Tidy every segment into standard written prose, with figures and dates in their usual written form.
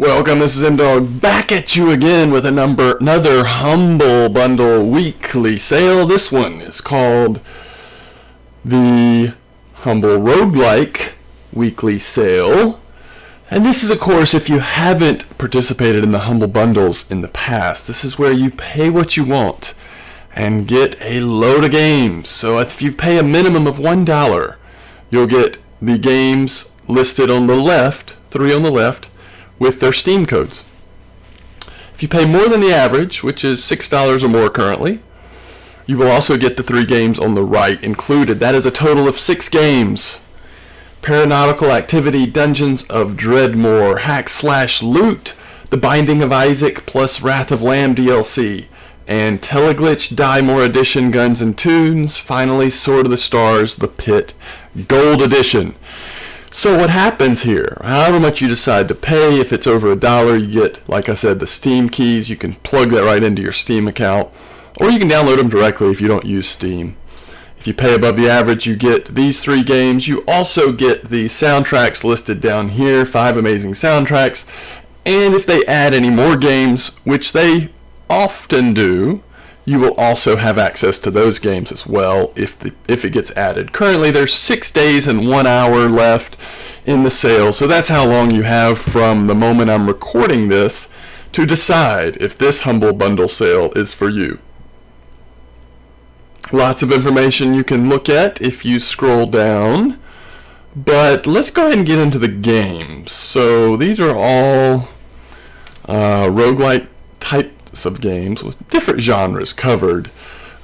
Welcome, this is M-Dog back at you again with another Humble Bundle weekly sale. This one is called the Humble Roguelike weekly sale. And this is, of course, if you haven't participated in the Humble Bundles in the past, this is where you pay what you want and get a load of games. So if you pay a minimum of $1, you'll get the games listed on the left, 3 on the left, with their Steam codes. If you pay more than the average, which is $6 or more currently, you will also get the 3 games on the right included. That is a total of 6 games. Paranautical Activity, Dungeons of Dreadmore, Hack Slash Loot, The Binding of Isaac plus Wrath of Lamb DLC, and Teleglitch Die More Edition Guns and Tunes, finally Sword of the Stars, The Pit Gold Edition. So what happens here, however much you decide to pay, if it's over $1, you get, like I said, the Steam keys. You can plug that right into your Steam account, or you can download them directly if you don't use Steam. If you pay above the average, you get these 3 games. You also get the soundtracks listed down here, 5 amazing soundtracks. And if they add any more games, which they often do, you will also have access to those games as well if it gets added. Currently, there's 6 days and 1 hour left in the sale, so that's how long you have from the moment I'm recording this to decide if this Humble Bundle sale is for you. Lots of information you can look at if you scroll down, but let's go ahead and get into the games. So these are all roguelike type of games with different genres covered.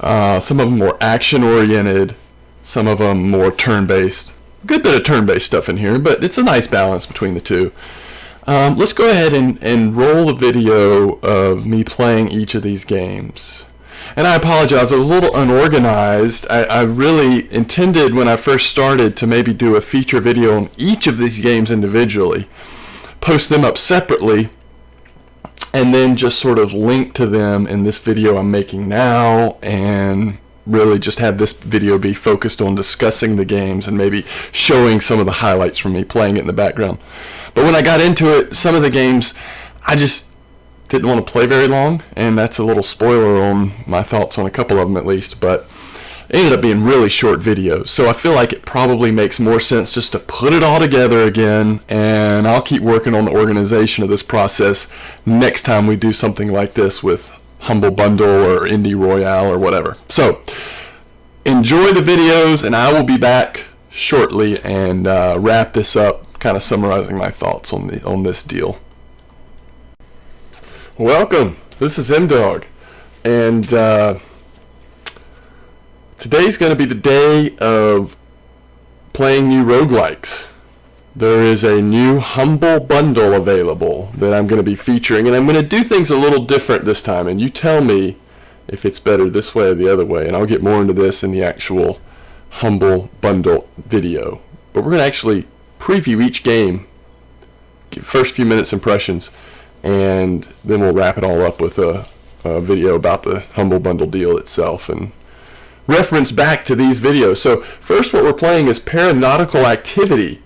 Some of them more action oriented, some of them more turn-based. Good bit of turn-based stuff in here, but it's a nice balance between the two. Let's go ahead and roll the video of me playing each of these games. And I apologize, I was a little unorganized. I really intended when I first started to maybe do a feature video on each of these games individually, post them up separately, and then just sort of link to them in this video I'm making now, and really just have this video be focused on discussing the games and maybe showing some of the highlights from me playing it in the background. But when I got into it, some of the games I just didn't want to play very long, and that's a little spoiler on my thoughts on a couple of them at least, but it ended up being really short videos. So I feel like it probably makes more sense just to put it all together again, and I'll keep working on the organization of this process next time we do something like this with Humble Bundle or Indie Royale or whatever. So enjoy the videos, and I will be back shortly and wrap this up, kind of summarizing my thoughts on this deal. Welcome, this is M-Dog, and today's going to be the day of playing new roguelikes. There is a new Humble Bundle available that I'm going to be featuring, and I'm going to do things a little different this time, and you tell me if it's better this way or the other way, and I'll get more into this in the actual Humble Bundle video. But we're going to actually preview each game, get first few minutes impressions, and then we'll wrap it all up with a video about the Humble Bundle deal itself and reference back to these videos. So first, what we're playing is Paranautical Activity.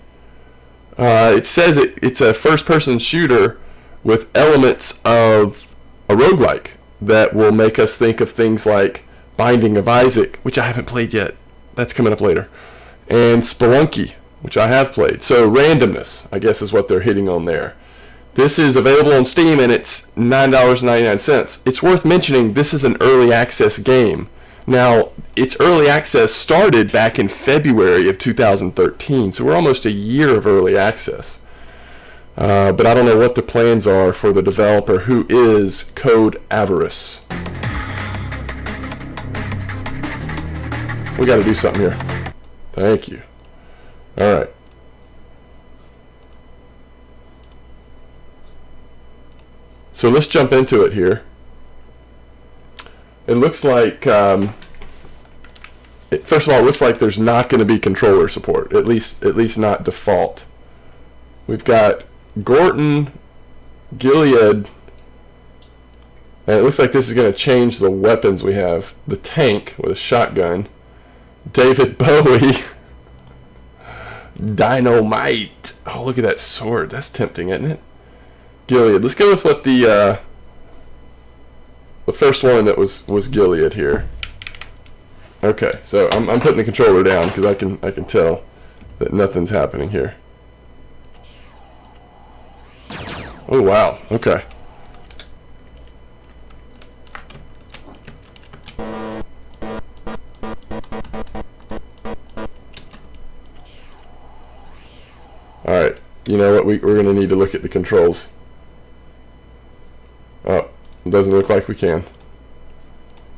It says it's a first-person shooter with elements of a roguelike that will make us think of things like Binding of Isaac, which I haven't played yet. That's coming up later. And Spelunky, which I have played. So randomness, I guess, is what they're hitting on there. This is available on Steam, and it's $9.99. It's worth mentioning this is an early access game. Now, its early access started back in February of 2013, so we're almost a year of early access. But I don't know what the plans are for the developer, who is Code Avarice. We got to do something here. Thank you. All right. So let's jump into it here. It looks like, first of all, it looks like there's not going to be controller support, at least not default. We've got Gorton, Gilead, and it looks like this is going to change the weapons we have. The tank with a shotgun, David Bowie, Dynamite. Oh, look at that sword. That's tempting, isn't it? Gilead. Let's go with what the first one that was Gilead here. Okay, so I'm putting the controller down because I can tell that nothing's happening here. Oh wow. Okay. All right. You know what? We're going to need to look at the controls. Oh, it doesn't look like we can.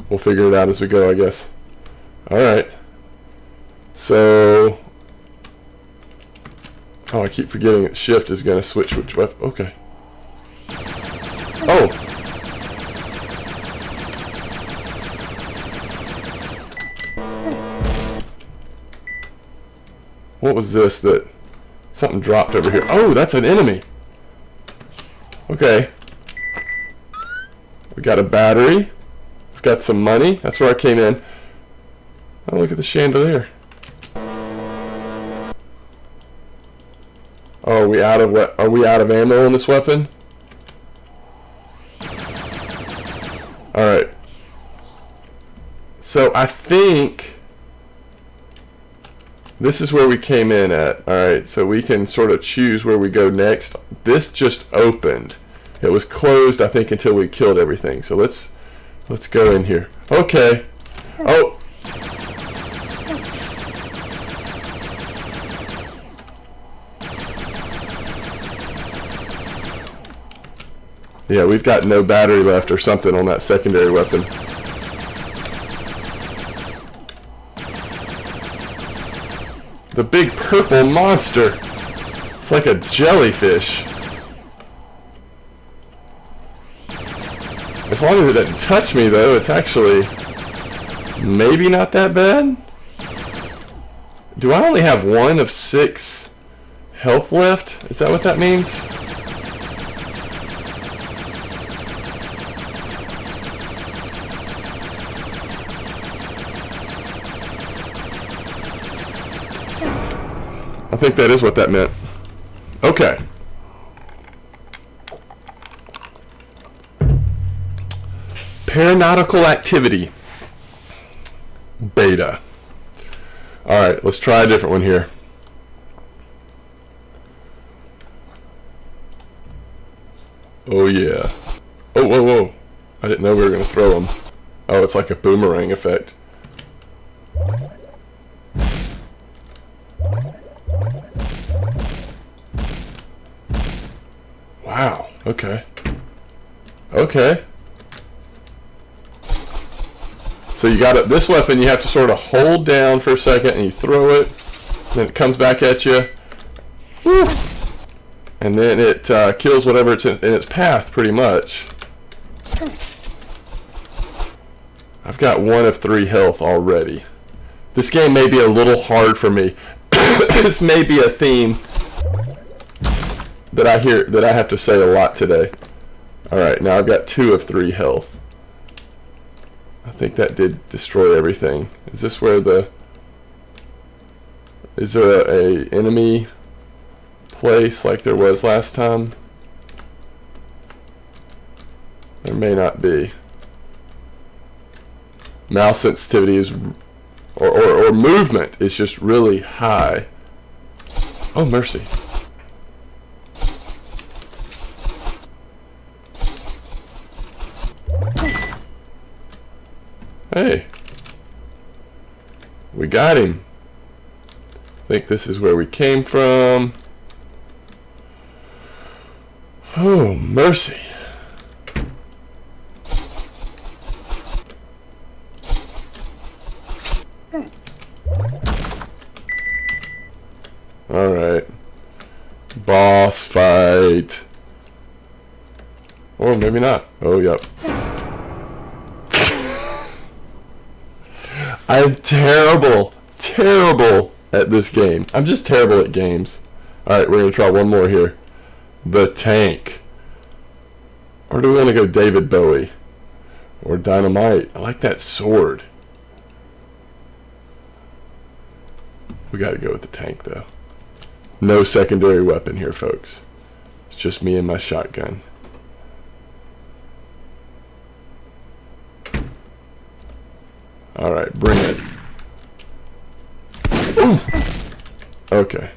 We'll figure it out as we go, I guess. Alright. So... Oh, I keep forgetting that shift is going to switch which weapon. Okay. Oh! What was this that... Something dropped over here. Oh, that's an enemy! Okay. We got a battery. We've got some money. That's where I came in. Oh, look at the chandelier. Oh, are we out of ammo in this weapon? Alright. So I think this is where we came in at. Alright, so we can sort of choose where we go next. This just opened. It was closed, I think, until we killed everything. So let's go in here. Okay. Oh. Yeah, we've got no battery left or something on that secondary weapon. The big purple monster. It's like a jellyfish. As long as it doesn't touch me, though, it's actually maybe not that bad. Do I only have 1 of 6 health left? Is that what that means? I think that is what that meant. Okay. Paranautical activity. Beta. Alright, let's try a different one here. Oh yeah. Oh, whoa, whoa. I didn't know we were going to throw them. Oh, it's like a boomerang effect. Wow. Okay. Okay. So you got it. This weapon you have to sort of hold down for a second and you throw it. Then it comes back at you. Woo. And then it kills whatever it's in its path, pretty much. I've got 1 of 3 health already. This game may be a little hard for me. This may be a theme that I have to say a lot today. Alright, now I've got 2 of 3 health. I think that did destroy everything. Is this where the... Is there a enemy place like there was last time? There may not be. Mouse sensitivity is... Or movement is just really high. Oh, mercy. Hey. We got him. I think this is where we came from. Oh, mercy. Alright. Boss fight. Or maybe not. Oh, yep. I'm terrible at this game. I'm just terrible at games. Alright, we're going to try one more here. The tank. Or do we want to go David Bowie? Or Dynamite? I like that sword. We got to go with the tank, though. No secondary weapon here, folks. It's just me and my shotgun. Alright, bring it. Ooh! Okay.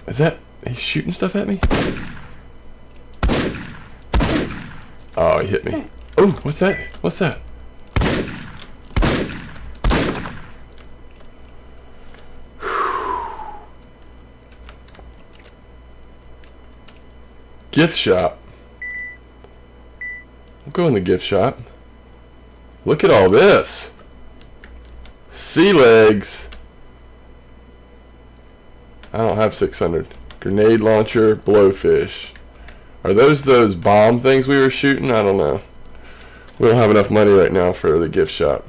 Is that... he's shooting stuff at me? Oh, he hit me. Oh, what's that? What's that? Gift shop. We'll go in the gift shop. Look at all this. Sea legs. I don't have 600. Grenade launcher, blowfish. Are those bomb things we were shooting? I don't know. We don't have enough money right now for the gift shop.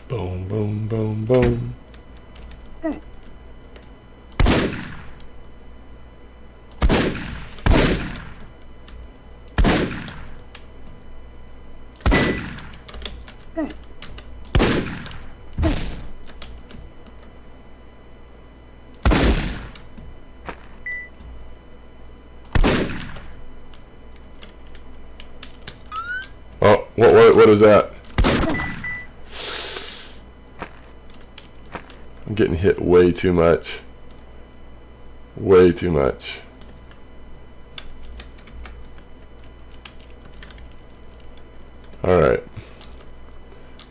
Boom, boom, boom, boom. Oh, what is that? I'm getting hit way too much. Way too much. Alright.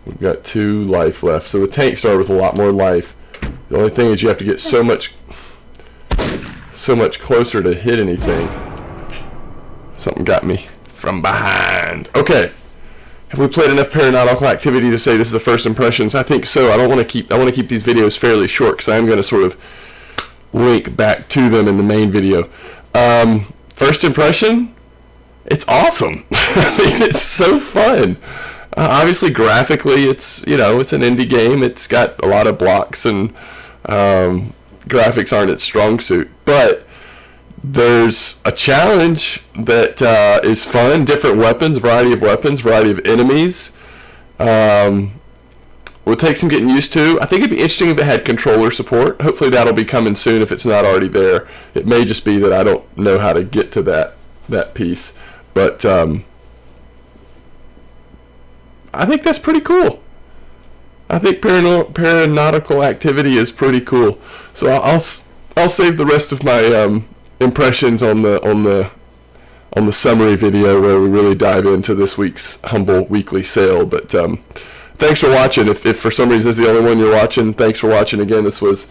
We've got 2 life left. So the tank started with a lot more life. The only thing is you have to get so much closer to hit anything. Something got me from behind. Okay. Have we played enough Paranautical Activity to say this is the first impressions? I think so. I want to keep these videos fairly short because I'm going to sort of link back to them in the main video. First impression, it's awesome. I mean, it's so fun. Obviously, graphically, it's it's an indie game. It's got a lot of blocks and graphics aren't its strong suit, but there's a challenge that is fun. Different weapons, variety of enemies. Will take some getting used to. I think it'd be interesting if it had controller support. Hopefully that'll be coming soon if it's not already there. It may just be that I don't know how to get to that piece. But I think that's pretty cool. I think Paranautical Activity is pretty cool. So I'll save the rest of my impressions on the summary video where we really dive into this week's Humble Weekly Sale. But thanks for watching. If for some reason this is the only one you're watching, thanks for watching again. This was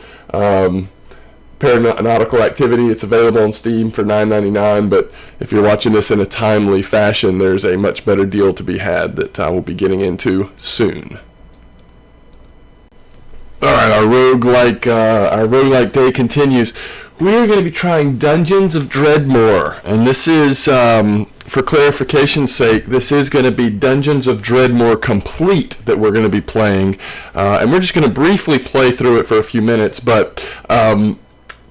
Paranautical Activity. It's available on Steam for $9.99, but if you're watching this in a timely fashion, there's a much better deal to be had that I will be getting into soon. Alright, our roguelike day continues. We're going to be trying Dungeons of Dreadmore, and this is, for clarification's sake, this is going to be Dungeons of Dreadmore Complete that we're going to be playing, and we're just going to briefly play through it for a few minutes, but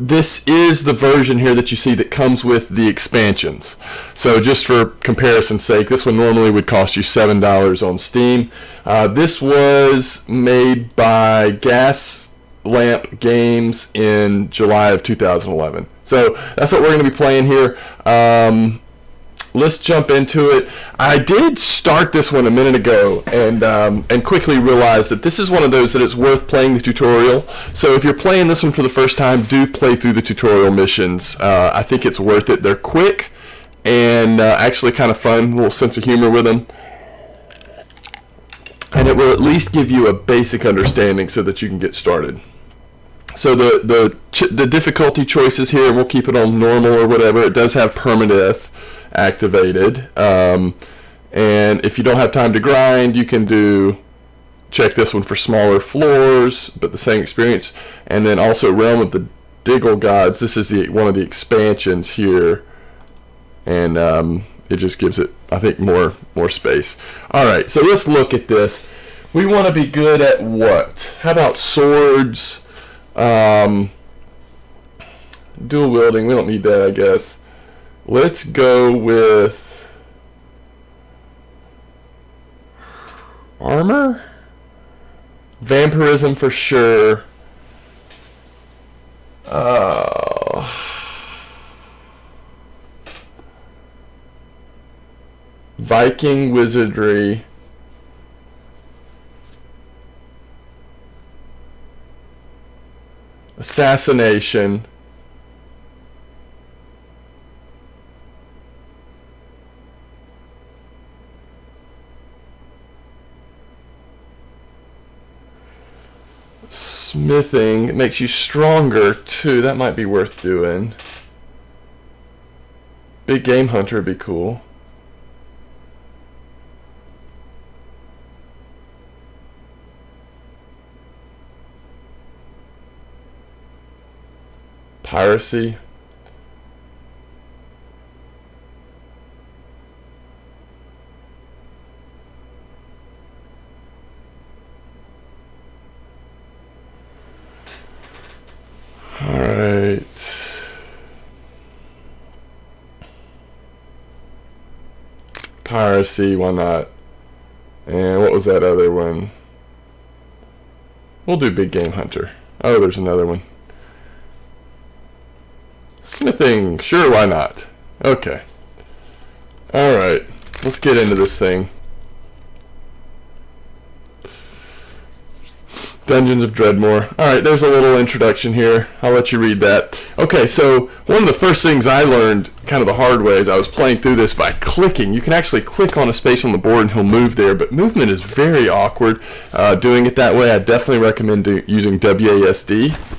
this is the version here that you see that comes with the expansions. So just for comparison's sake, this one normally would cost you $7 on Steam. This was made by Gaslamp Games in July of 2011. So that's what we're going to be playing here. Let's jump into it. I did start this one a minute ago and quickly realized that this is one of those that it's worth playing the tutorial. So if you're playing this one for the first time, do play through the tutorial missions. I think it's worth it. They're quick and actually kind of fun, a little sense of humor with them. And it will at least give you a basic understanding so that you can get started. So the difficulty choices here, we'll keep it on normal or whatever. It does have permadeath activated, and if you don't have time to grind, you can check this one for smaller floors but the same experience. And then also Realm of the Diggle Gods, this is one of the expansions here, and it just gives it, I think, more space. Alright, so let's look at this. We want to be good at what? How about swords? Dual wielding, we don't need that, I guess. Let's go with armor Vampirism for sure. Viking wizardry. Assassination. Smithing. It makes you stronger too. That might be worth doing. Big game hunter would be cool. Piracy. Alright. Piracy, why not? And what was that other one? We'll do big game hunter. Oh, there's another one. Smithing, sure, why not? Okay. Alright, let's get into this thing. Dungeons of Dreadmore. Alright, there's a little introduction here. I'll let you read that. Okay, so one of the first things I learned kind of the hard way is I was playing through this by clicking. You can actually click on a space on the board and he'll move there, but movement is very awkward. Doing it that way, I definitely recommend using WASD.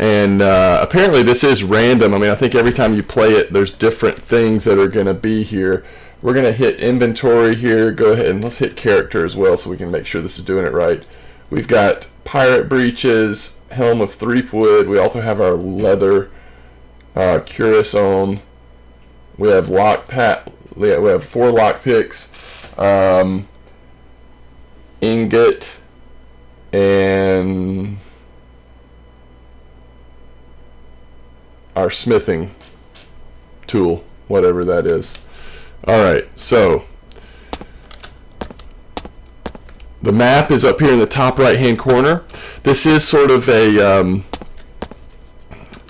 And apparently this is random. I mean, I think every time you play it, there's different things that are going to be here. We're going to hit inventory here. Go ahead and let's hit character as well so we can make sure this is doing it right. We've got pirate breeches, helm of threepwood. We also have our leather cuirass on. We have we have 4 lock picks, ingot, and our smithing tool, whatever that is. Alright, so the map is up here in the top right hand corner. This is sort of a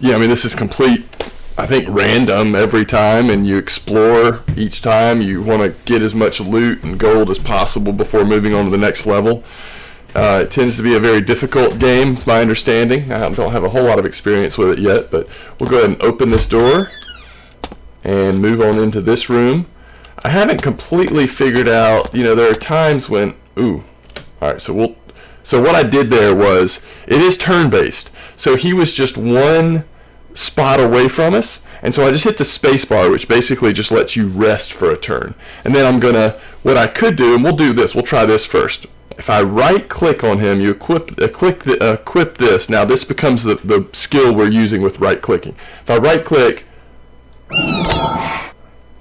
yeah, I mean, this is complete, I think, random every time, and you explore each time. You want to get as much loot and gold as possible before moving on to the next level. It tends to be a very difficult game, it's my understanding. I don't have a whole lot of experience with it yet, but we'll go ahead and open this door and move on into this room. I haven't completely figured out, you know, there are times when, ooh, alright, so what I did there was, it is turn-based, so he was just one spot away from us, and so I just hit the space bar, which basically just lets you rest for a turn. And then I'm gonna, what I could do, and we'll do this, we'll try this first. If I right click on him, you equip this. Now this becomes the skill we're using with right clicking. If I right click,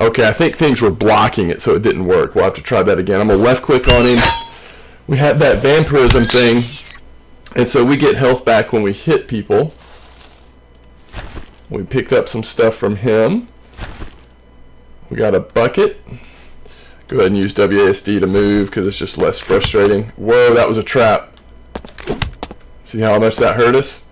okay, I think things were blocking it, so it didn't work. We'll have to try that again. I'm gonna left click on him. We had that vampirism thing, and so we get health back when we hit people. We picked up some stuff from him. We got a bucket. Go ahead and use WASD to move because it's just less frustrating. Whoa, that was a trap. See how much that hurt us?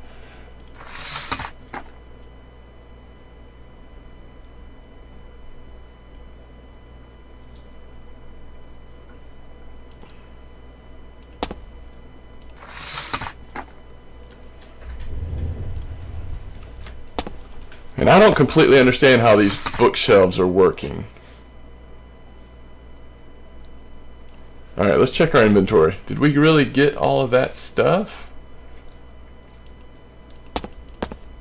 And I don't completely understand how these bookshelves are working. Alright, let's check our inventory. Did we really get all of that stuff?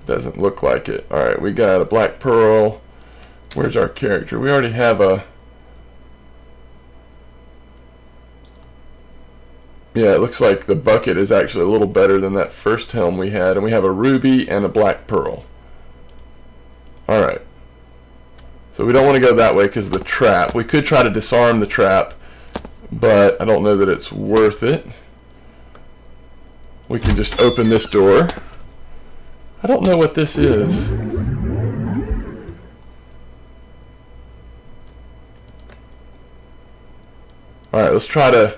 Doesn't look like it. Alright, we got a black pearl. Where's our character? We already have a... Yeah, it looks like the bucket is actually a little better than that first helm we had. And we have a ruby and a black pearl. Alright. So we don't want to go that way because of the trap. We could try to disarm the trap, but I don't know that it's worth it. We can just open this door. I don't know what this is. Alright, let's try to...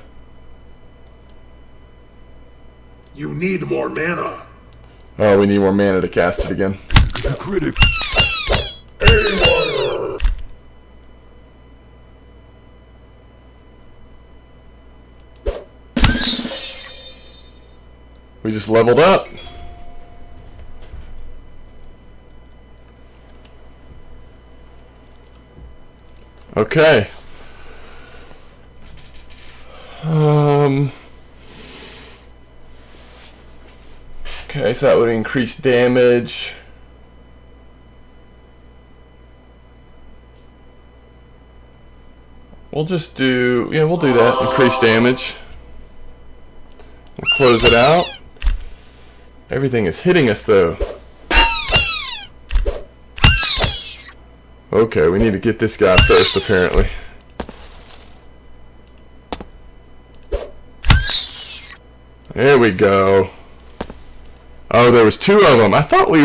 need more mana. Oh, we need more mana to cast it again. Critic. Haywire. We just leveled up. Okay. Okay, so that would increase damage. We'll just do, yeah, we'll do that. Increase damage. We'll close it out. Everything is hitting us though. Okay, we need to get this guy first apparently. There we go. Oh, there was two of them. I thought we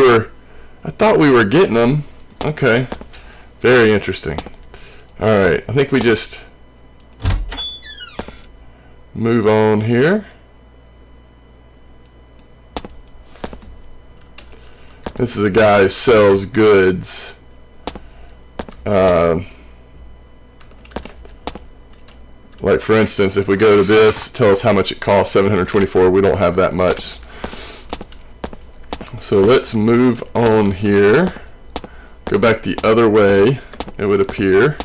were getting them. Okay. Very interesting. Alright, I think we just move on here. This is a guy who sells goods. Like for instance, if we go to this, tell us how much it costs, 724. We don't have that much. So let's move on here. Go back the other way, it would appear.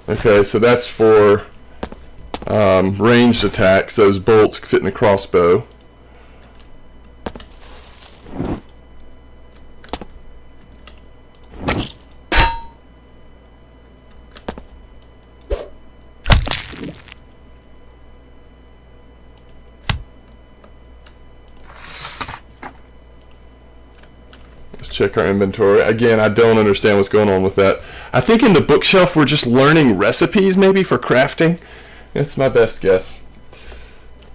Okay, so that's for ranged attacks. Those bolts fit in the crossbow. Check our inventory. Again, I don't understand what's going on with that. I think in the bookshelf we're just learning recipes maybe for crafting. That's my best guess.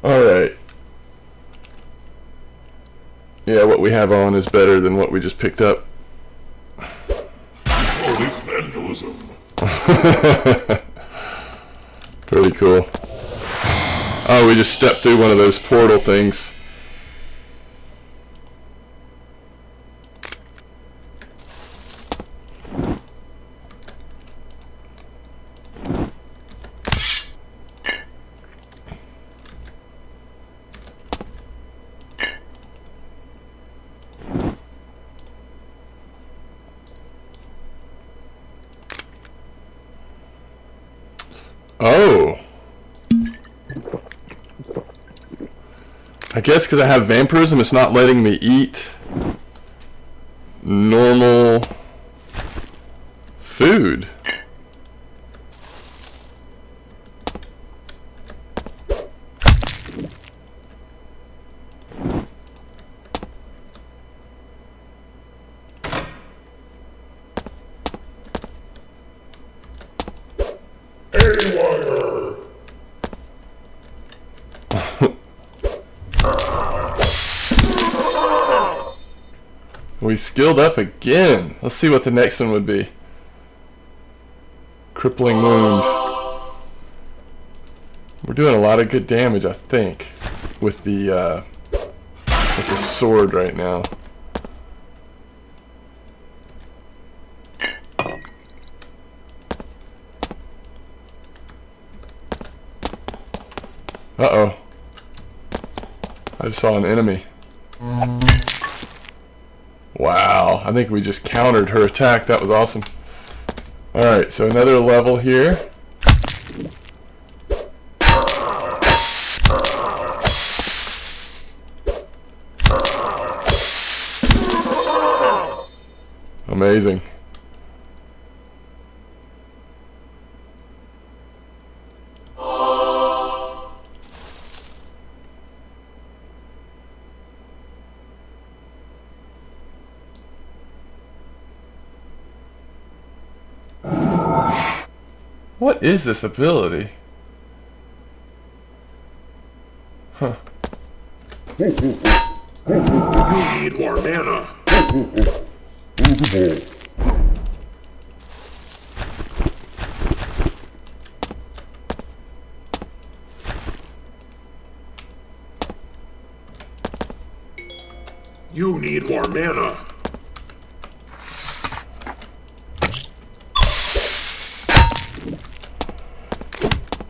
Alright. Yeah, what we have on is better than what we just picked up. Holy vandalism. Pretty cool. Oh, we just stepped through one of those portal things. Oh. I guess because I have vampirism, it's not letting me eat normal food. Haywire. We skilled up again. Let's see what the next one would be. Crippling wound. We're doing a lot of good damage, I think, with the sword right now. Uh-oh. I just saw an enemy. Wow, I think we just countered her attack. That was awesome. Alright, so another level here. Amazing. What is this ability? Huh. You need more mana. You need more mana.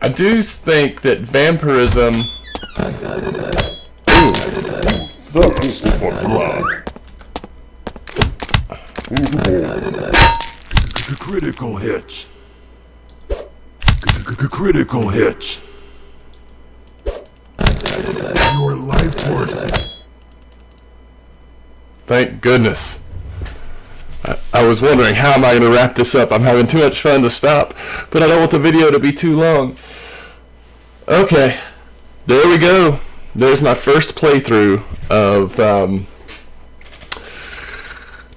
I do think that vampirism. Thirst for blood. Critical hits. Critical hits. Your life force. Thank goodness. I was wondering, how am I going to wrap this up? I'm having too much fun to stop, but I don't want the video to be too long. Okay, there we go. There's my first playthrough of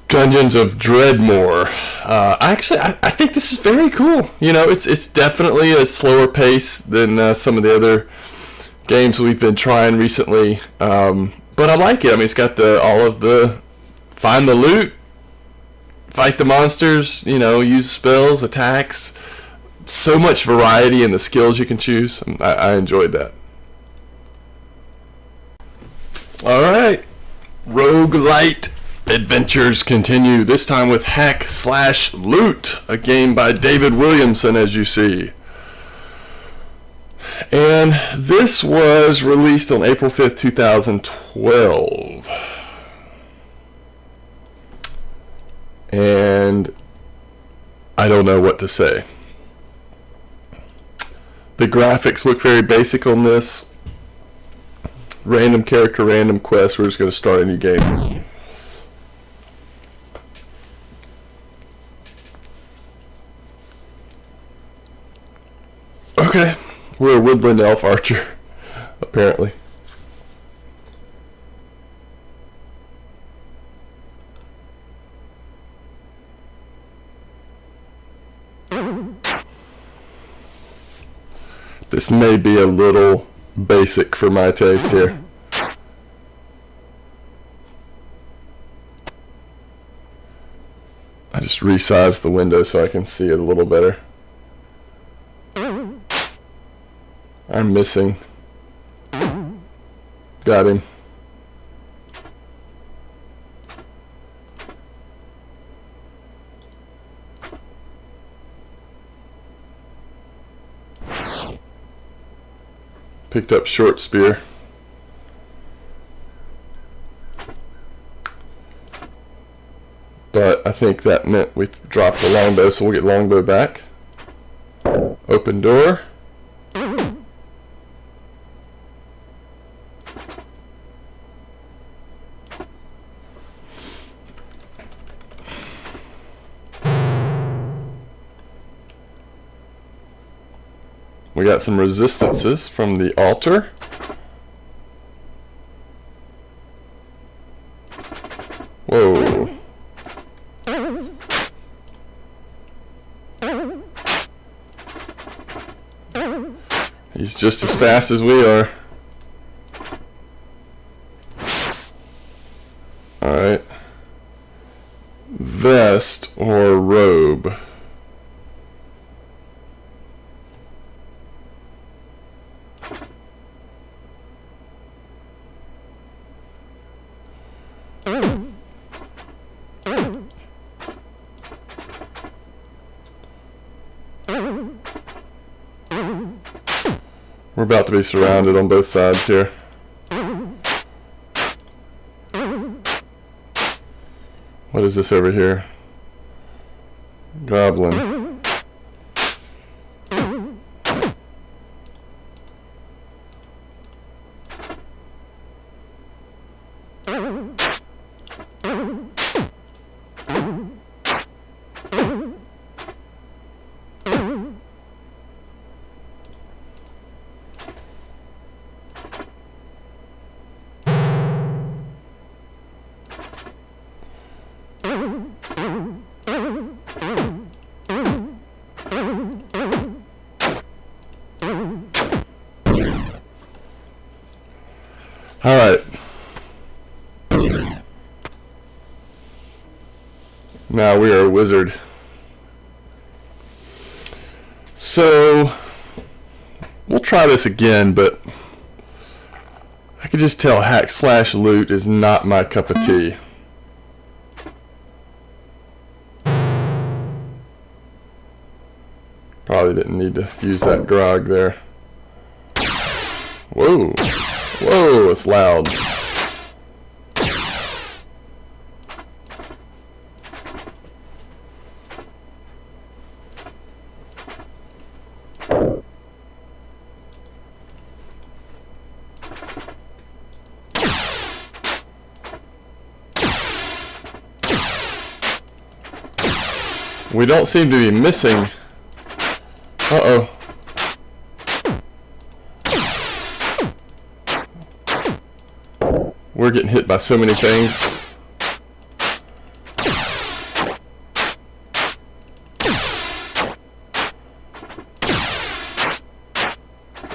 Dungeons of Dreadmore. I think this is very cool. You know, it's definitely a slower pace than some of the other games we've been trying recently. But I like it. I mean, it's got all of the find the loot, fight the monsters, you know, use spells, attacks. So much variety in the skills you can choose. I enjoyed that. Alright. Roguelike adventures continue. This time with Hack/Loot, a game by David Williamson, as you see. And this was released on April 5th, 2012. And I don't know what to say. The graphics look very basic on this. Random character, random quest. We're just going to start a new game. Okay. We're a woodland elf archer, apparently. This may be a little basic for my taste here. I just resized the window so I can see it a little better. I'm missing. Got him. Picked up short spear. But I think that meant we dropped the longbow, so we'll get longbow back. Open door. We got some resistances from the altar. Whoa. He's just as fast as we are. Alright. Vest or robe? We're about to be surrounded on both sides here. What is this over here? Goblin. Now we are a wizard. So we'll try this again, but I could just tell hack slash loot is not my cup of tea. Probably didn't need to use that grog there. Whoa. Whoa, it's loud. We don't seem to be missing. Uh-oh. We're getting hit by so many things.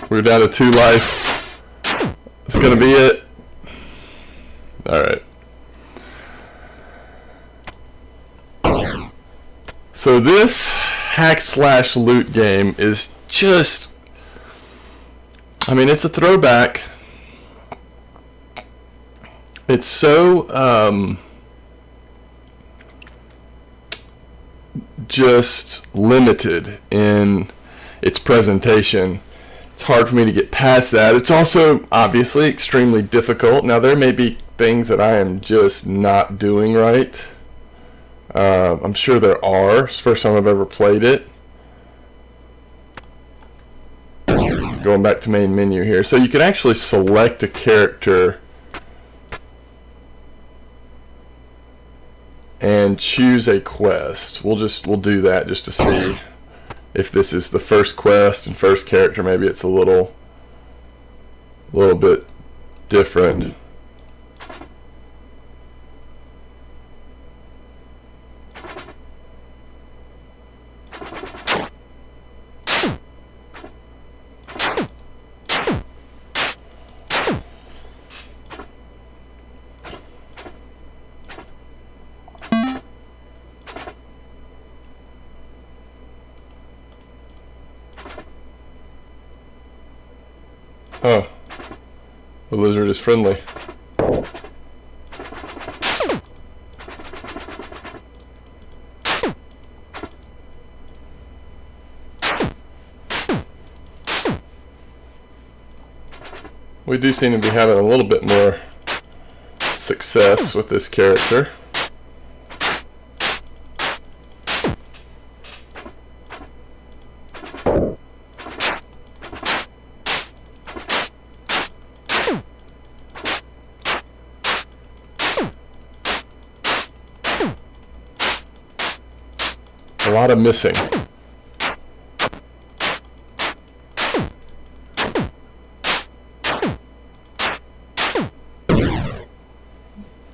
We're down to 2 life. It's gonna be it. Alright. So this hack slash loot game is just, I mean, it's a throwback. It's so just limited in its presentation. It's hard for me to get past that. It's also obviously extremely difficult. Now there may be things that I am just not doing right. I'm sure there are. It's the first time I've ever played it. Going back to main menu here. So you can actually select a character and choose a quest. We'll do that just to see if this is the first quest and first character. Maybe it's a little bit different. Oh, the lizard is friendly. We do seem to be having a little bit more success with this character. A lot of missing.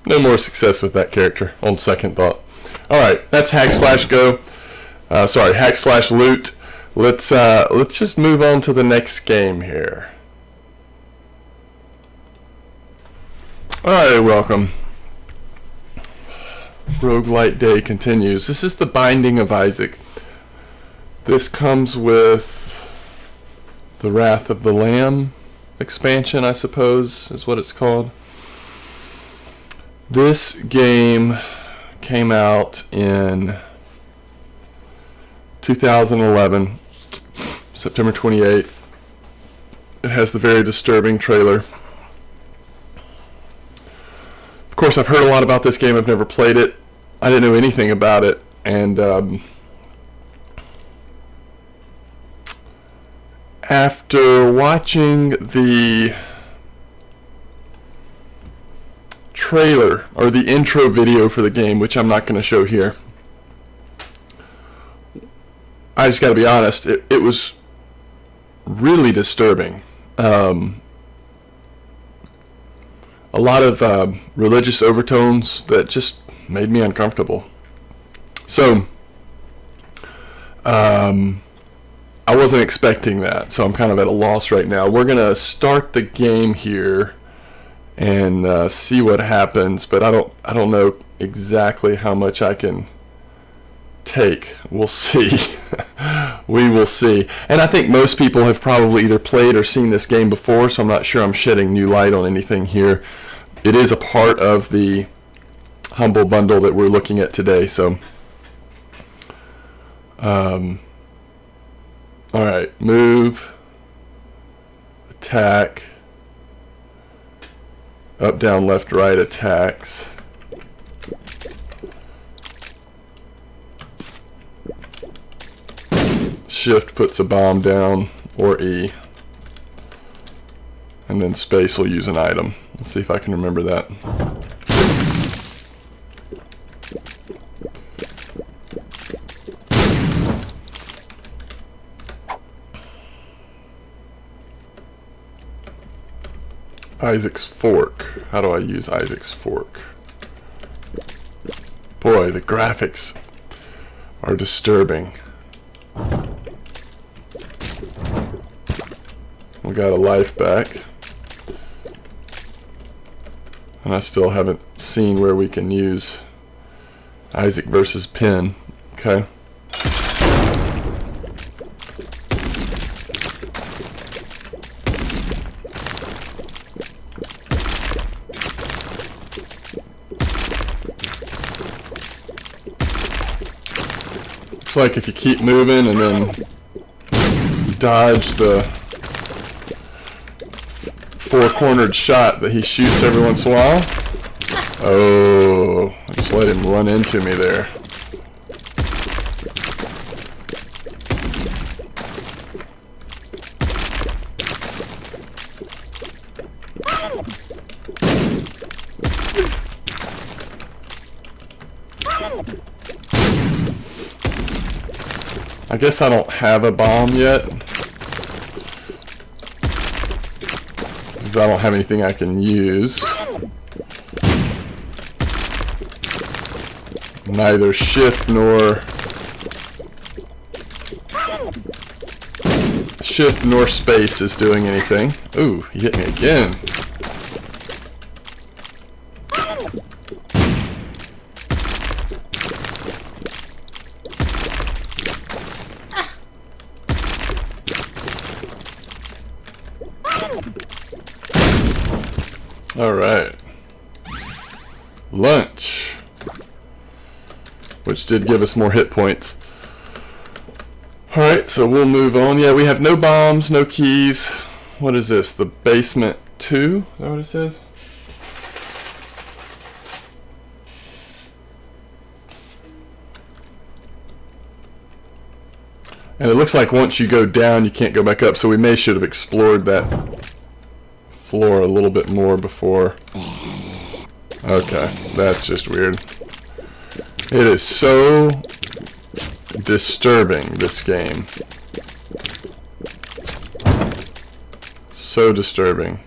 No more success with that character on second thought. Alright, that's hack slash go. Hack slash loot. Let's just move on to the next game here. Alright, welcome. Roguelike Day continues. This is the Binding of Isaac. This comes with the Wrath of the Lamb expansion, I suppose, is what it's called. This game came out in 2011, September 28th. It has the very disturbing trailer. Of course, I've heard a lot about this game. I've never played it. I didn't know anything about it, and after watching the trailer, or the intro video for the game, which I'm not going to show here, I just got to be honest, it was really disturbing. A lot of religious overtones that just made me uncomfortable. So, I wasn't expecting that, so I'm kind of at a loss right now. We're going to start the game here and see what happens, but I don't know exactly how much I can take. We'll see. We will see. And I think most people have probably either played or seen this game before, so I'm not sure I'm shedding new light on anything here. It is a part of the Humble Bundle that we're looking at today, so alright, move, attack, up, down, left, right attacks. Shift puts a bomb down, or E. And then space will use an item. Let's see if I can remember that. Isaac's fork. How do I use Isaac's fork? Boy, the graphics are disturbing. We got a life back. And I still haven't seen where we can use Isaac versus Pin. Okay. Looks like if you keep moving and then dodge the four-cornered shot that he shoots every once in a while. Oh, I just let him run into me there. I guess I don't have a bomb yet, because I don't have anything I can use. Neither shift nor space is doing anything. Ooh, he hit me again. Alright. Lunch. Which did give us more hit points. Alright, so we'll move on. Yeah, we have no bombs, no keys. What is this? The basement 2? Is that what it says? And it looks like once you go down, you can't go back up, so we should have explored that floor a little bit more before. Okay, that's just weird. It is so disturbing, this game. So disturbing.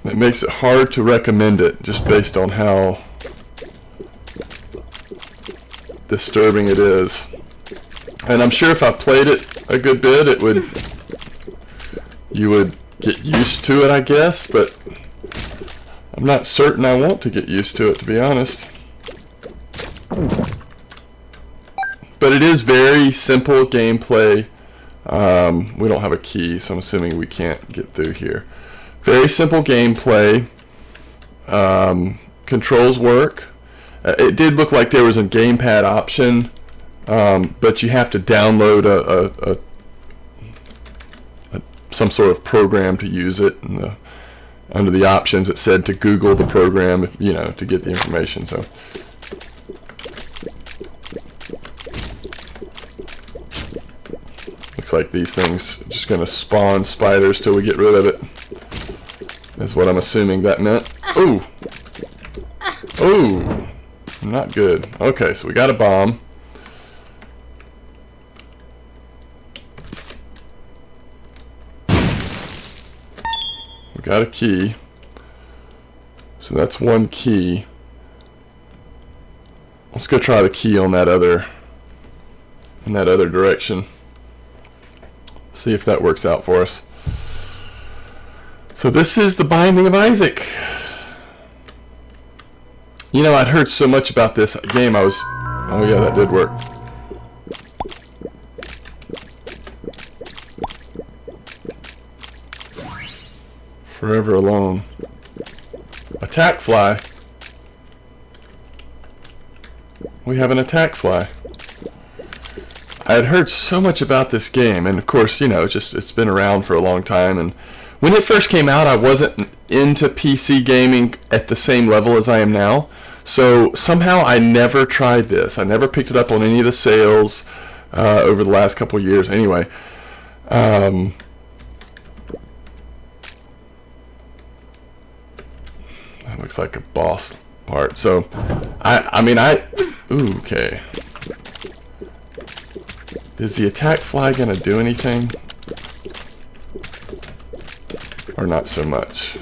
It makes it hard to recommend it just based on how disturbing it is. And I'm sure if I played it a good bit, you would get used to it, I guess, but I'm not certain I want to get used to it, to be honest. But it is very simple gameplay. We don't have a key, so I'm assuming we can't get through here. Very simple gameplay. Controls work. It did look like there was a gamepad option, but you have to download some sort of program to use it. And under the options, it said to Google the program, if, you know, to get the information. So. Looks like these things are just going to spawn spiders till we get rid of it. That's what I'm assuming that meant. Ooh! Ooh! Not good. Okay, so we got a bomb. We got a key. So that's one key. Let's go try the key on that other, in that other direction. See if that works out for us. So this is The Binding of Isaac. You know, I'd heard so much about this game, I was... Oh yeah, that did work. Forever alone. Attack fly. We have an attack fly. I had heard so much about this game, and of course, you know, it's been around for a long time, and when it first came out, I wasn't into PC gaming at the same level as I am now, so somehow I never tried this. I never picked it up on any of the sales over the last couple of years. Anyway, that looks like a boss part. So, ooh, okay. Is the attack fly gonna do anything? Or not so much?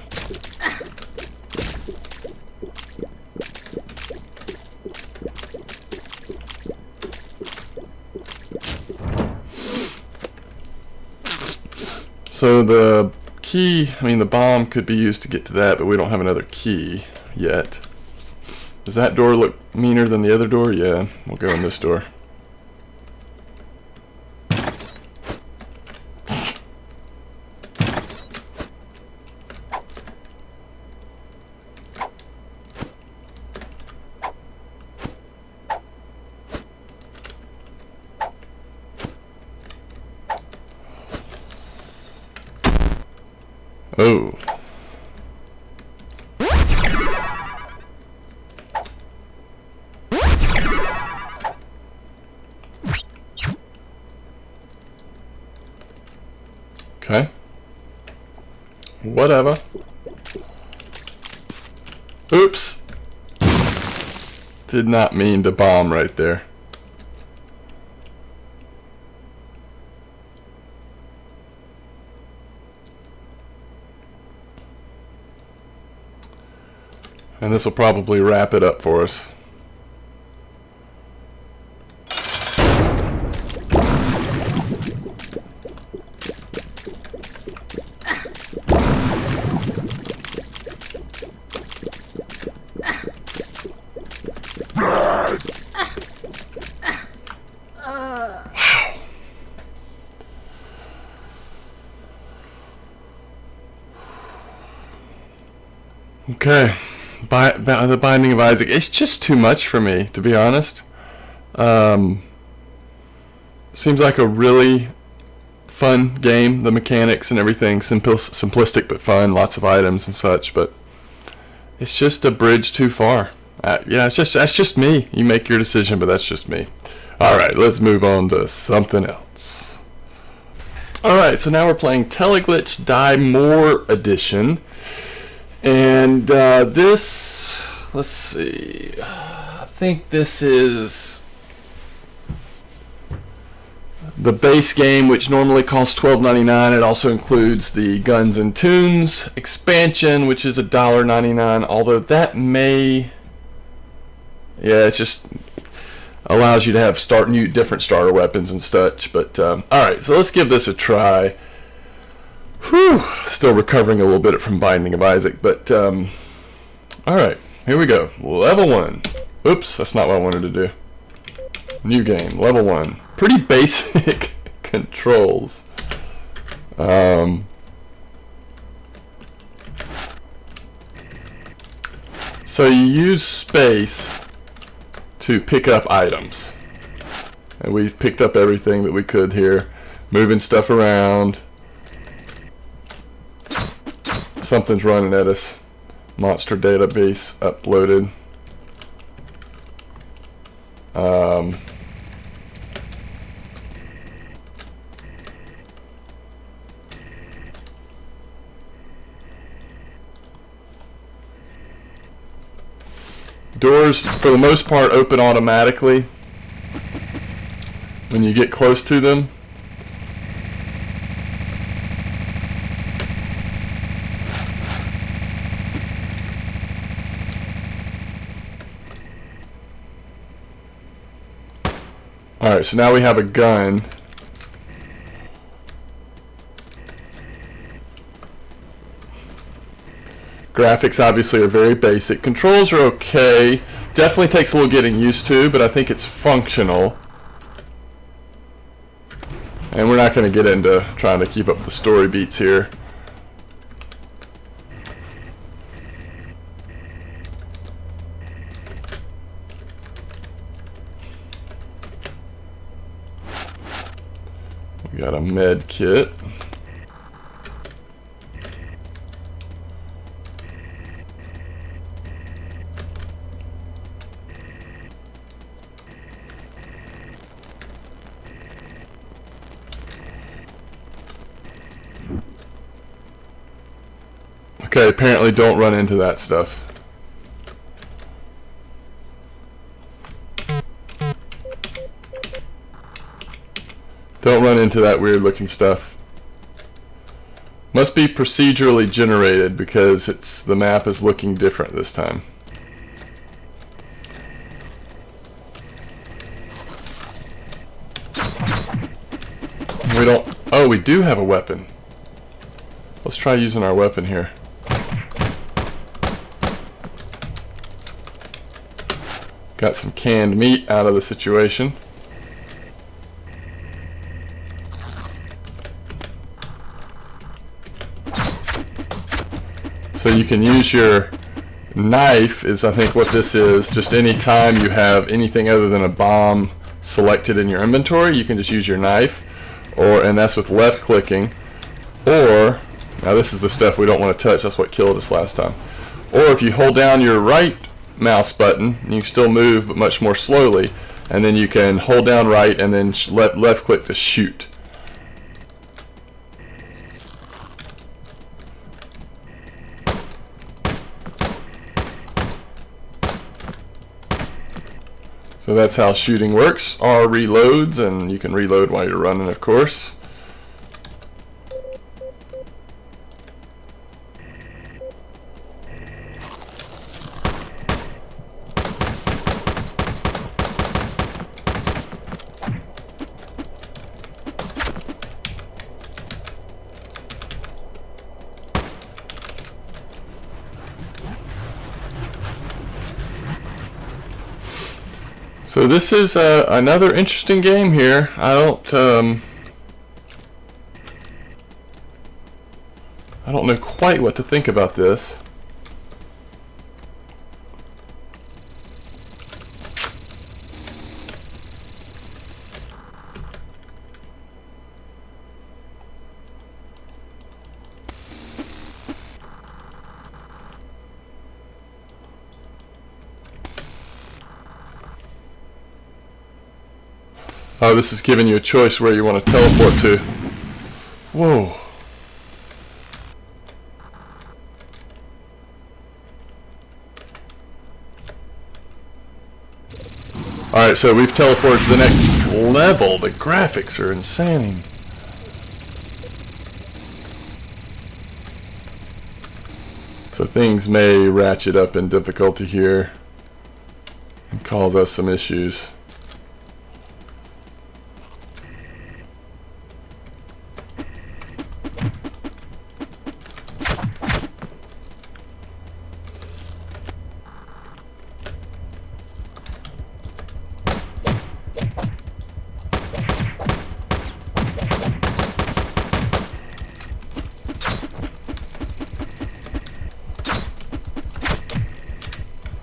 So the key, the bomb could be used to get to that, but we don't have another key yet. Does that door look meaner than the other door? Yeah, we'll go in this door. Oh. Okay. Whatever. Oops. Did not mean to bomb right there. And this will probably wrap it up for us. Okay. The Binding of Isaac. It's just too much for me, to be honest. Seems like a really fun game. The mechanics and everything, simplistic but fun. Lots of items and such, but it's just a bridge too far. Yeah, that's just me. You make your decision, but that's just me. All right, let's move on to something else. All right, so now we're playing Teleglitch Die More Edition. And this, let's see, I think this is the base game, which normally costs $12.99. It also includes the Guns and Tunes expansion, which is $1.99, although that may, yeah, it's just allows you to have different starter weapons and such. But alright, so let's give this a try. Whew, still recovering a little bit from Binding of Isaac, but alright, here we go. Level 1. Oops, that's not what I wanted to do. New game, level 1. Pretty basic controls. So you use space to pick up items. And we've picked up everything that we could here. Moving stuff around. Something's running at us. Monster database uploaded. Doors, for the most part, open automatically when you get close to them. Alright, so now we have a gun. Graphics obviously are very basic. Controls are okay. Definitely takes a little getting used to, but I think it's functional. And we're not going to get into trying to keep up the story beats here. We got a med kit. Okay, apparently don't run into that stuff. Don't run into that weird looking stuff. Must be procedurally generated because the map is looking different this time. Oh, we do have a weapon. Let's try using our weapon here. Got some canned meat out of the situation. So you can use your knife, is I think what this is. Just any time you have anything other than a bomb selected in your inventory, you can just use your knife, and that's with left clicking. Or, now this is the stuff we don't want to touch, that's what killed us last time. Or if you hold down your right mouse button, you can still move but much more slowly, and then you can hold down right and then left click to shoot. So that's how shooting works. R reloads, and you can reload while you're running, of course. So this is another interesting game here. I don't know quite what to think about this. Oh, this is giving you a choice where you want to teleport to. Whoa. Alright, so we've teleported to the next level. The graphics are insane. So things may ratchet up in difficulty here and cause us some issues.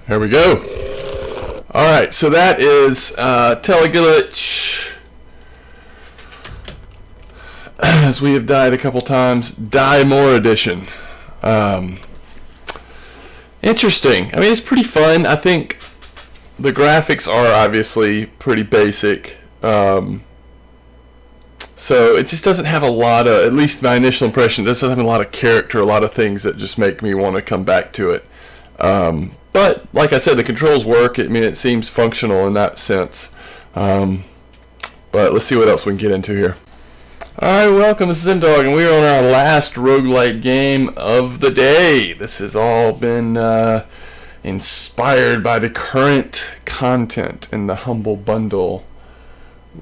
There we go. Alright, so that is Teleglitch. As we have died a couple times, Die More Edition. Interesting. I mean, it's pretty fun. I think the graphics are obviously pretty basic. So it just doesn't have a lot of, at least my initial impression, it doesn't have a lot of character, a lot of things that just make me want to come back to it. But like I said, the controls work. I mean, it seems functional in that sense. But let's see what else we can get into here. Alright, welcome, this is Zendog, and we are on our last roguelike game of the day. This has all been inspired by the current content in the Humble Bundle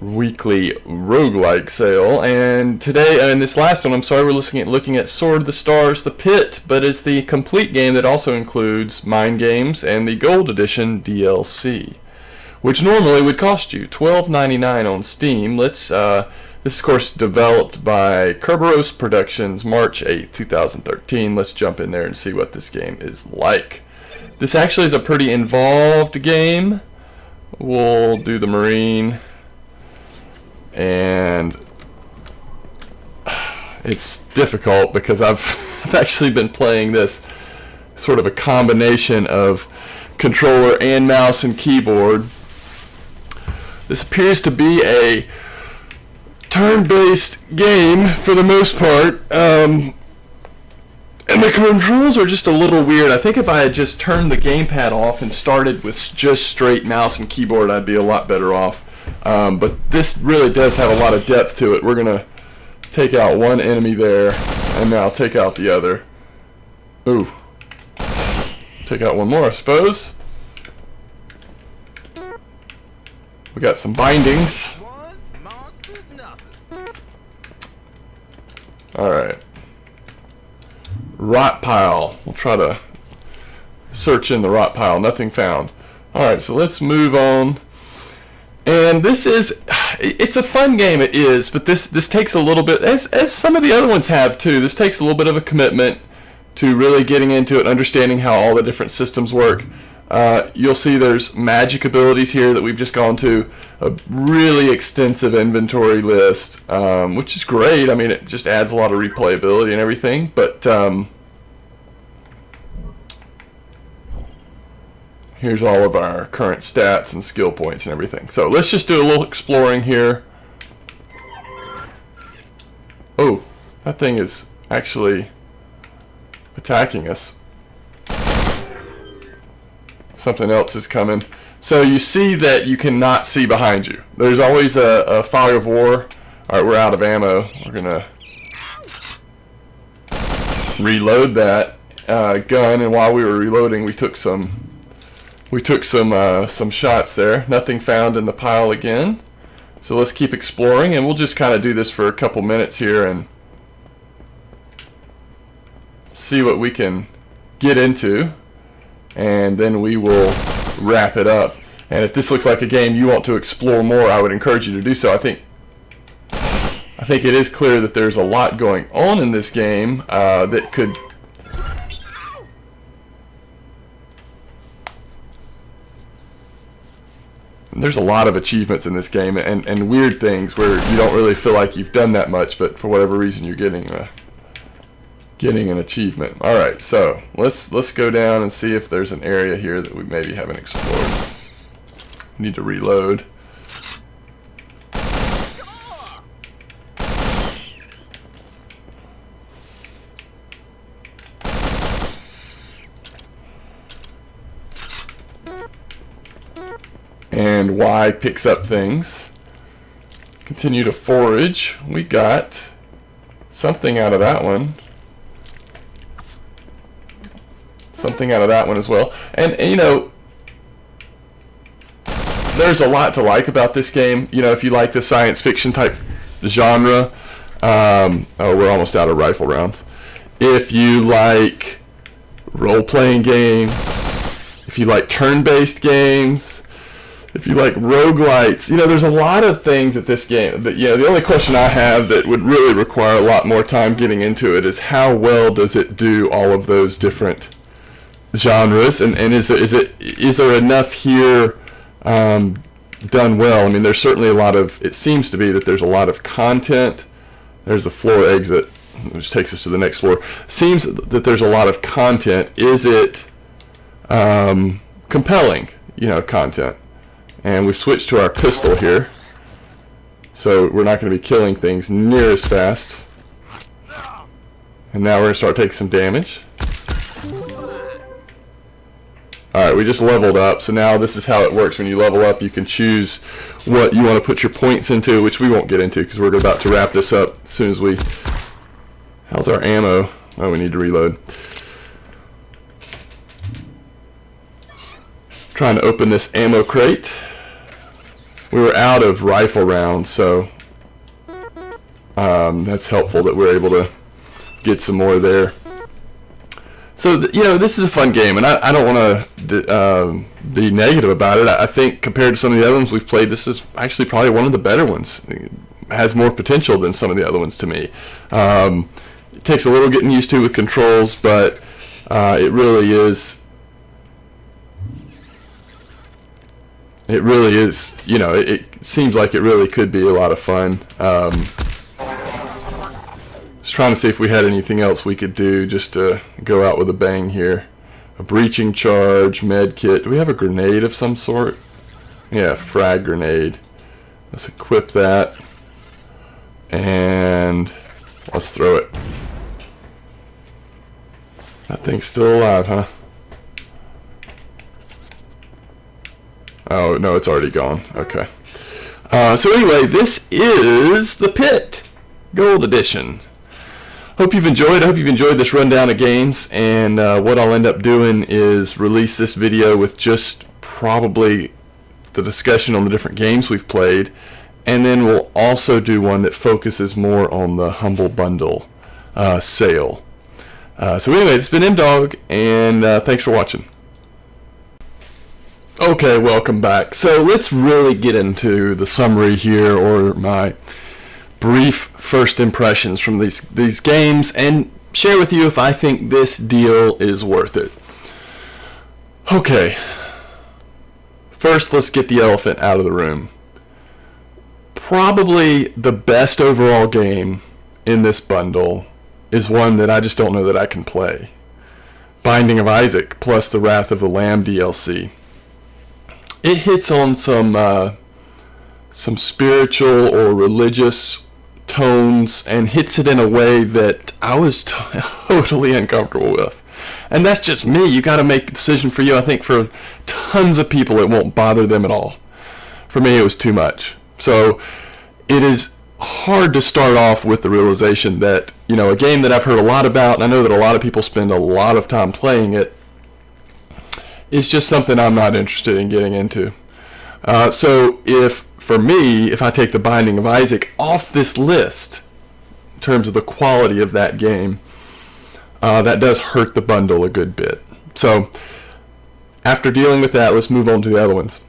weekly roguelike sale. And today, in this last one, I'm sorry, we're looking at Sword of the Stars, The Pit, but it's the complete game that also includes Mind Games and the Gold Edition DLC, which normally would cost you $12.99 on Steam. This is, of course, developed by Kerberos Productions, March 8th, 2013. Let's jump in there and see what this game is like. This actually is a pretty involved game. We'll do the Marine, and it's difficult because I've actually been playing this sort of a combination of controller and mouse and keyboard. This appears to be a turn-based game for the most part, and the controls are just a little weird. I think if I had just turned the gamepad off and started with just straight mouse and keyboard, I'd be a lot better off. But this really does have a lot of depth to it. We're going to take out one enemy there, and now take out the other. Ooh. Take out one more, I suppose. We got some bindings. Alright. Rot pile. We'll try to search in the rot pile. Nothing found. Alright, so let's move on. And this is, it's a fun game, it is, but this takes a little bit, as some of the other ones have too, this takes a little bit of a commitment to really getting into it, understanding how all the different systems work. You'll see there's magic abilities here that we've just gone to, a really extensive inventory list, which is great. I mean, it just adds a lot of replayability and everything, but here's all of our current stats and skill points and everything. So let's just do a little exploring here. Oh, that thing is actually attacking us. Something else is coming. So you see that you cannot see behind you. There's always a fog of war. Alright, we're out of ammo. We're gonna reload that gun, and while we were reloading we took some shots there. Nothing found in the pile again. So let's keep exploring, and we'll just kind of do this for a couple minutes here and see what we can get into, and then we will wrap it up. And if this looks like a game you want to explore more, I would encourage you to do so. I think it is clear that there's a lot going on in this game that could there's a lot of achievements in this game, and weird things where you don't really feel like you've done that much, but for whatever reason you're getting an achievement. Alright, so let's go down and see if there's an area here that we maybe haven't explored. Need to reload. And Y picks up things. Continue to forage. We got something out of that one. Something out of that one as well. And you know, there's a lot to like about this game. You know, if you like the science fiction type genre, oh, we're almost out of rifle rounds. If you like role-playing games, if you like turn-based games, if you like roguelites, you know, there's a lot of things at this game that, you know, the only question I have that would really require a lot more time getting into it is how well does it do all of those different genres, and is there enough here done well? I mean, there's certainly a lot of, it seems to be that there's a lot of content. There's a floor exit, which takes us to the next floor. Seems that there's a lot of content. Is it compelling, you know, content? And we've switched to our pistol here, so we're not going to be killing things near as fast. And now we're going to start taking some damage. Alright, we just leveled up, so now this is how it works. When you level up, you can choose what you want to put your points into, which we won't get into because we're about to wrap this up as soon as we... How's our ammo? Oh, we need to reload. Trying to open this ammo crate. we were out of rifle rounds, so that's helpful that we're able to get some more there. So, this is a fun game, and I don't want to be negative about it. I think compared to some of the other ones we've played, this is actually probably one of the better ones. It has more potential than some of the other ones to me. It takes a little getting used to with controls, but it really is. It really is, it seems like it really could be a lot of fun. Just trying to see if we had anything else we could do just to go out with a bang here. A breaching charge, med kit. Do we have a grenade of some sort? Yeah, frag grenade. Let's equip that. And let's throw it. That thing's still alive, huh? Oh, no, it's already gone. Okay. So anyway, this is the Pit Gold Edition. Hope you've enjoyed. I hope you've enjoyed this rundown of games, and what I'll end up doing is release this video with just probably the discussion on the different games we've played, and then we'll also do one that focuses more on the Humble Bundle sale. So anyway, it's been M-Dog, and thanks for watching. Okay, welcome back. So let's really get into the summary here, or my brief first impressions from these games, and share with you if I think this deal is worth it. Okay, first let's get the elephant out of the room. Probably the best overall game in this bundle is one that I just don't know that I can play. Binding of Isaac plus the Wrath of the Lamb DLC. It hits on some spiritual or religious tones and hits it in a way that I was totally uncomfortable with. And that's just me. You got to make a decision for you. I think for tons of people it won't bother them at all. For me it was too much. So it is hard to start off with the realization that, a game that I've heard a lot about, and I know that a lot of people spend a lot of time playing it, is just something I'm not interested in getting into. So if I take the Binding of Isaac off this list, in terms of the quality of that game, that does hurt the bundle a good bit. So, after dealing with that, let's move on to the other ones.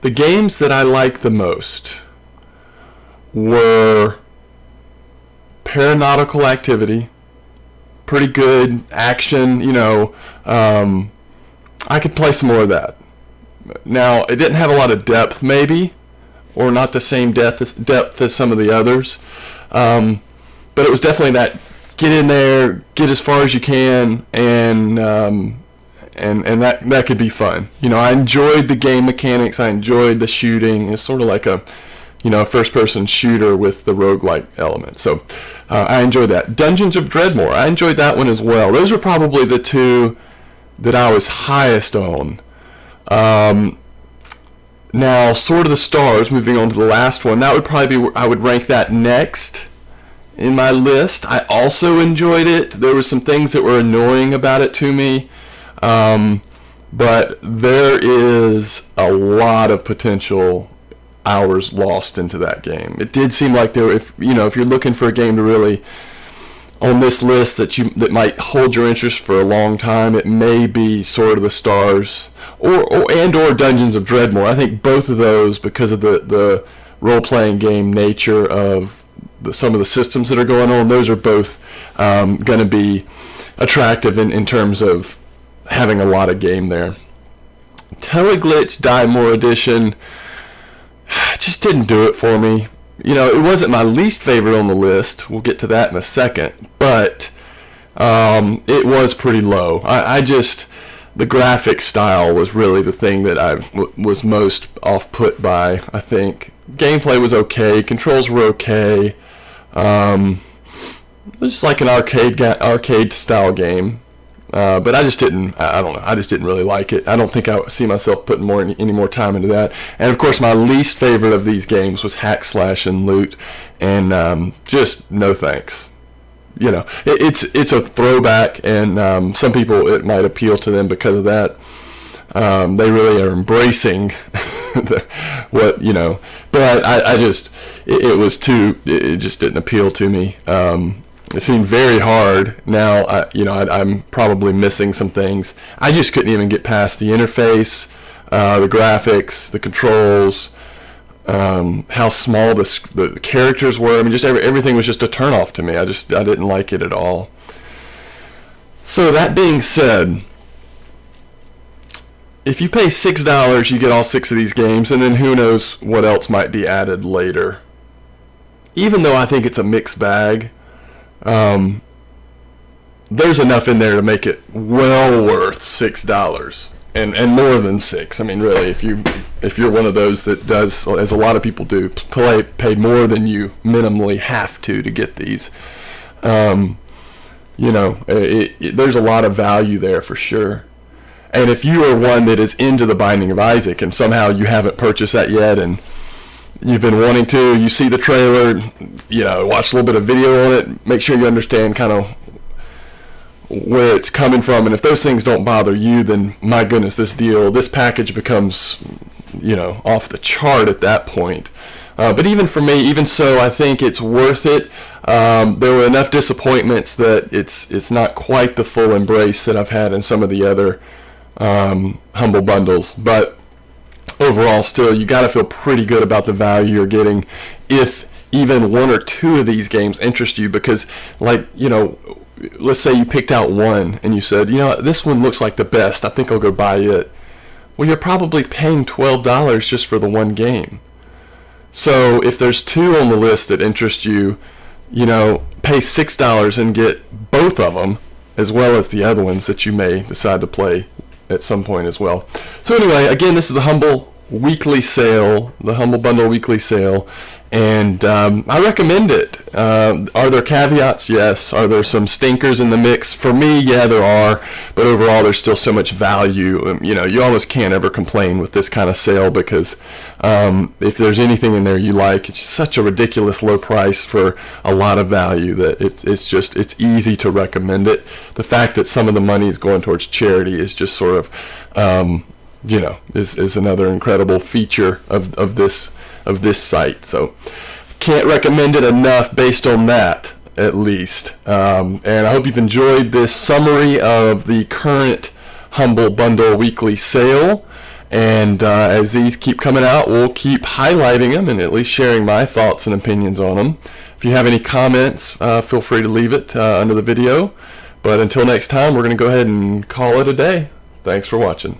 The games that I liked the most were Paranautical Activity, pretty good action, I could play some more of that. Now, it didn't have a lot of depth, maybe, or not the same depth as some of the others, but it was definitely that get in there, get as far as you can, and that could be fun. I enjoyed the game mechanics. I enjoyed the shooting. It's sort of like a first-person shooter with the roguelike element. So I enjoyed that. Dungeons of Dreadmore, I enjoyed that one as well. Those are probably the two that I was highest on. Now, Sword of the Stars, moving on to the last one, that would probably be, I would rank that next in my list. I also enjoyed it. There were some things that were annoying about it to me, but there is a lot of potential hours lost into that game. It did seem like there, if you're looking for a game to really, on this list that might hold your interest for a long time, it may be Sword of the Stars or Dungeons of Dreadmore. I think both of those, because of the role-playing game nature of some of the systems that are going on, those are both going to be attractive in terms of having a lot of game there. Teleglitch Die More Edition just didn't do it for me. It wasn't my least favorite on the list. We'll get to that in a second. But it was pretty low. The graphic style was really the thing that I was most off-put by, I think. Gameplay was okay. Controls were okay. It was just like an arcade-style game. But I just didn't, I don't know, I just didn't really like it. I don't think I see myself putting any more time into that. And of course, my least favorite of these games was Hack, Slash, and Loot, and just no thanks. It's a throwback, and some people, it might appeal to them because of that. They really are embracing what, you know. But I just, it was too, it just didn't appeal to me. It seemed very hard. Now, I'm probably missing some things. I just couldn't even get past the interface, the graphics, the controls, how small the characters were. I mean, just everything was just a turnoff to me. I didn't like it at all. So that being said, if you pay $6, you get all 6 of these games, and then who knows what else might be added later. Even though I think it's a mixed bag, there's enough in there to make it well worth $6, and more than 6. I mean, really, if you're one of those that does, as a lot of people do, pay more than you minimally have to get these, you know, there's a lot of value there for sure. And if you are one that is into The Binding of Isaac and somehow you haven't purchased that yet and you've been wanting to, you see the trailer, you know, watch a little bit of video on it, make sure you understand kind of where it's coming from. And if those things don't bother you, then my goodness, this package becomes, you know, off the chart at that point. But even for me, even so, I think it's worth it. There were enough disappointments that it's not quite the full embrace that I've had in some of the other Humble bundles, but overall, still, you got to feel pretty good about the value you're getting if even 1 or 2 of these games interest you. Because, like, you know, let's say you picked out one and you said, you know, this one looks like the best, I think I'll go buy it. Well, you're probably paying $12 just for the one game. So if there's 2 on the list that interest you, you know, pay $6 and get both of them, as well as the other ones that you may decide to play at some point as well. So anyway, again, this is the Humble weekly sale, the Humble Bundle weekly sale, and I recommend it. Are there caveats? Yes. Are there some stinkers in the mix? For me, yeah, there are, but overall there's still so much value. You know, you almost can't ever complain with this kind of sale, because if there's anything in there you like, it's such a ridiculous low price for a lot of value that it's easy to recommend it. The fact that some of the money is going towards charity is just sort of you know, is another incredible feature of this site. So can't recommend it enough based on that, at least. And I hope you've enjoyed this summary of the current Humble Bundle weekly sale. And as these keep coming out, we'll keep highlighting them and at least sharing my thoughts and opinions on them. If you have any comments, feel free to leave it under the video. But until next time, we're going to go ahead and call it a day. Thanks for watching.